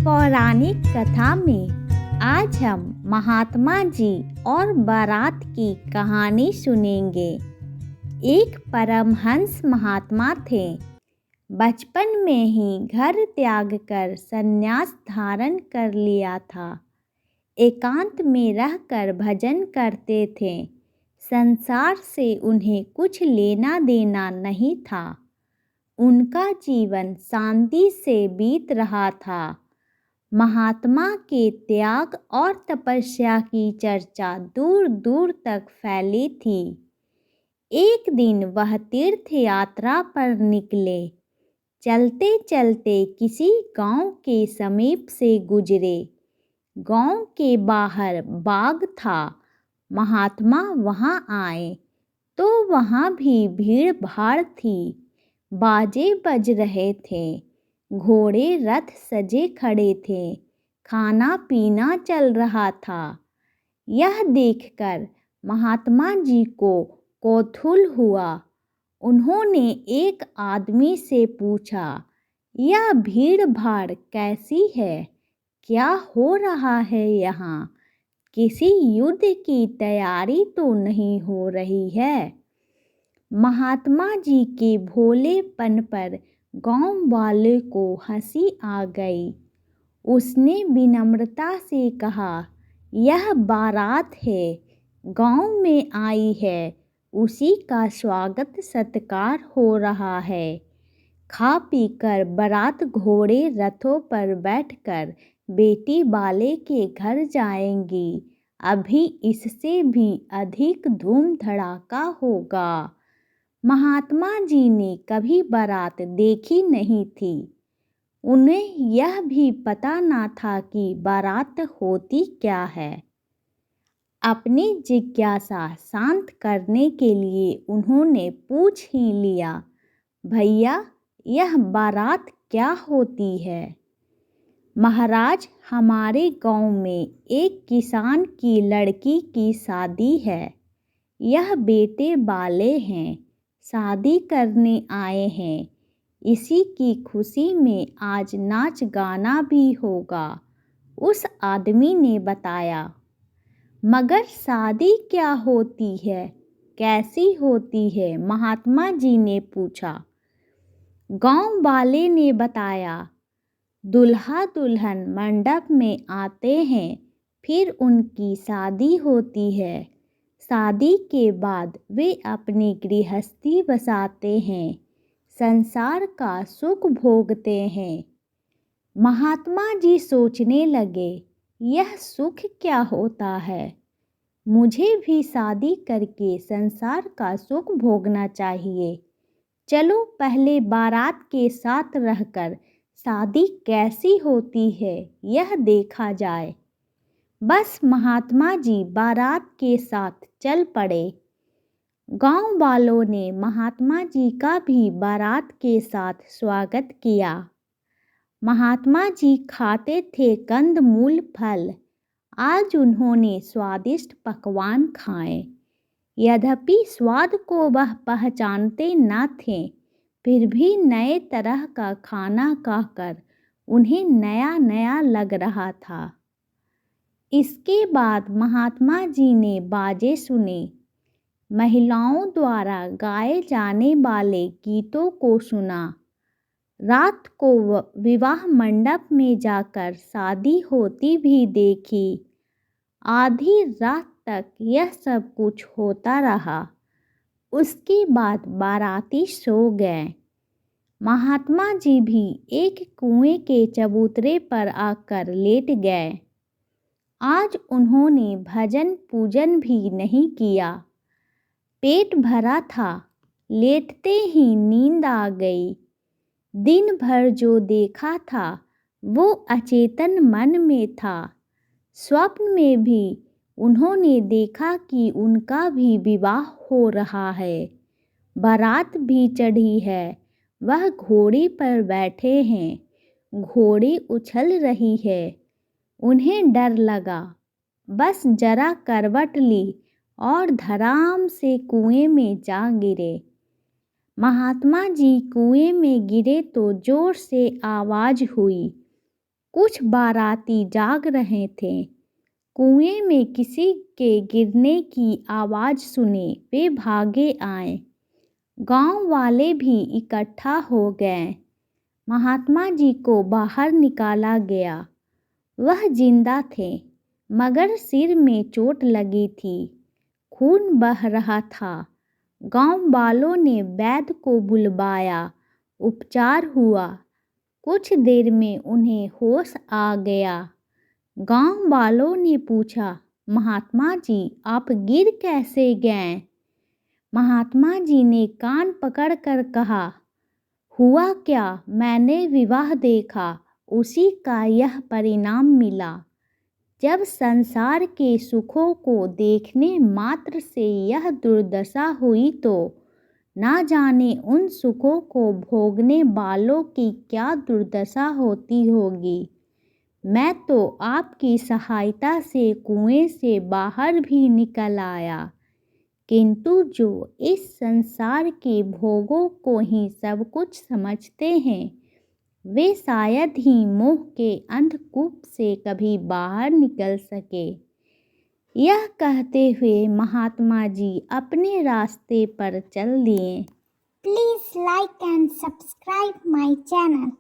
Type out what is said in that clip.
पौराणिक कथा में आज हम महात्मा जी और बारात की कहानी सुनेंगे। एक परमहंस महात्मा थे। बचपन में ही घर त्याग कर संन्यास धारण कर लिया था। एकांत में रहकर भजन करते थे। संसार से उन्हें कुछ लेना देना नहीं था। उनका जीवन शांति से बीत रहा था। महात्मा के त्याग और तपस्या की चर्चा दूर दूर तक फैली थी। एक दिन वह तीर्थ यात्रा पर निकले। चलते चलते किसी गांव के समीप से गुजरे। गांव के बाहर बाग था। महात्मा वहां आए तो वहां भी भीड़ भाड़ थी। बाजे बज रहे थे। घोड़े रथ सजे खड़े थे। खाना पीना चल रहा था। यह देखकर महात्मा जी को कौतूहल हुआ। उन्होंने एक आदमी से पूछा, यह भीड़ भाड़ कैसी है? क्या हो रहा है यहाँ? किसी युद्ध की तैयारी तो नहीं हो रही है? महात्मा जी के भोलेपन पर गांव वाले को हंसी आ गई। उसने विनम्रता से कहा, यह बारात है, गांव में आई है, उसी का स्वागत सत्कार हो रहा है। खा पीकर बारात घोड़े रथों पर बैठकर बेटी वाले के घर जाएंगी। अभी इससे भी अधिक धूम धड़ाका होगा। महात्मा जी ने कभी बारात देखी नहीं थी। उन्हें यह भी पता न था कि बारात होती क्या है। अपनी जिज्ञासा शांत करने के लिए उन्होंने पूछ ही लिया, भैया यह बारात क्या होती है? महाराज, हमारे गांव में एक किसान की लड़की की शादी है। यह बेटे वाले हैं, शादी करने आए हैं। इसी की खुशी में आज नाच गाना भी होगा, उस आदमी ने बताया। मगर शादी क्या होती है, कैसी होती है? महात्मा जी ने पूछा। गांव वाले ने बताया, दूल्हा दुल्हन मंडप में आते हैं, फिर उनकी शादी होती है। शादी के बाद वे अपनी गृहस्थी बसाते हैं, संसार का सुख भोगते हैं। महात्मा जी सोचने लगे, यह सुख क्या होता है? मुझे भी शादी करके संसार का सुख भोगना चाहिए। चलो पहले बारात के साथ रहकर शादी कैसी होती है यह देखा जाए। बस महात्मा जी बारात के साथ चल पड़े। गांव वालों ने महात्मा जी का भी बारात के साथ स्वागत किया। महात्मा जी खाते थे कंदमूल फल। आज उन्होंने स्वादिष्ट पकवान खाए। यद्यपि स्वाद को वह पहचानते न थे, फिर भी नए तरह का खाना खाकर उन्हें नया नया लग रहा था। इसके बाद महात्मा जी ने बाजे सुने। महिलाओं द्वारा गाए जाने वाले गीतों को सुना। रात को विवाह मंडप में जाकर शादी होती भी देखी। आधी रात तक यह सब कुछ होता रहा। उसके बाद बाराती सो गए। महात्मा जी भी एक कुएं के चबूतरे पर आकर लेट गए। आज उन्होंने भजन पूजन भी नहीं किया। पेट भरा था, लेटते ही नींद आ गई। दिन भर जो देखा था वो अचेतन मन में था। स्वप्न में भी उन्होंने देखा कि उनका भी विवाह हो रहा है, बारात भी चढ़ी है, वह घोड़ी पर बैठे हैं, घोड़ी उछल रही है। उन्हें डर लगा, बस जरा करवट ली और धड़ाम से कुएं में जा गिरे। महात्मा जी कुएं में गिरे तो जोर से आवाज हुई, कुछ बाराती जाग रहे थे। कुएं में किसी के गिरने की आवाज़ सुनी वे भागे आए। गांव वाले भी इकट्ठा हो गए। महात्मा जी को बाहर निकाला गया। वह जिंदा थे मगर सिर में चोट लगी थी, खून बह रहा था। गांव वालों ने वैद्य को बुलवाया, उपचार हुआ। कुछ देर में उन्हें होश आ गया। गांव वालों ने पूछा, महात्मा जी आप गिर कैसे गए? महात्मा जी ने कान पकड़कर कहा, हुआ क्या, मैंने विवाह देखा, उसी का यह परिणाम मिला। जब संसार के सुखों को देखने मात्र से यह दुर्दशा हुई तो ना जाने उन सुखों को भोगने वालों की क्या दुर्दशा होती होगी। मैं तो आपकी सहायता से कुएं से बाहर भी निकल आया, किंतु जो इस संसार के भोगों को ही सब कुछ समझते हैं वे शायद ही मोह के अंधकूप से कभी बाहर निकल सके। यह कहते हुए महात्मा जी अपने रास्ते पर चल दिए। Please like and subscribe my channel.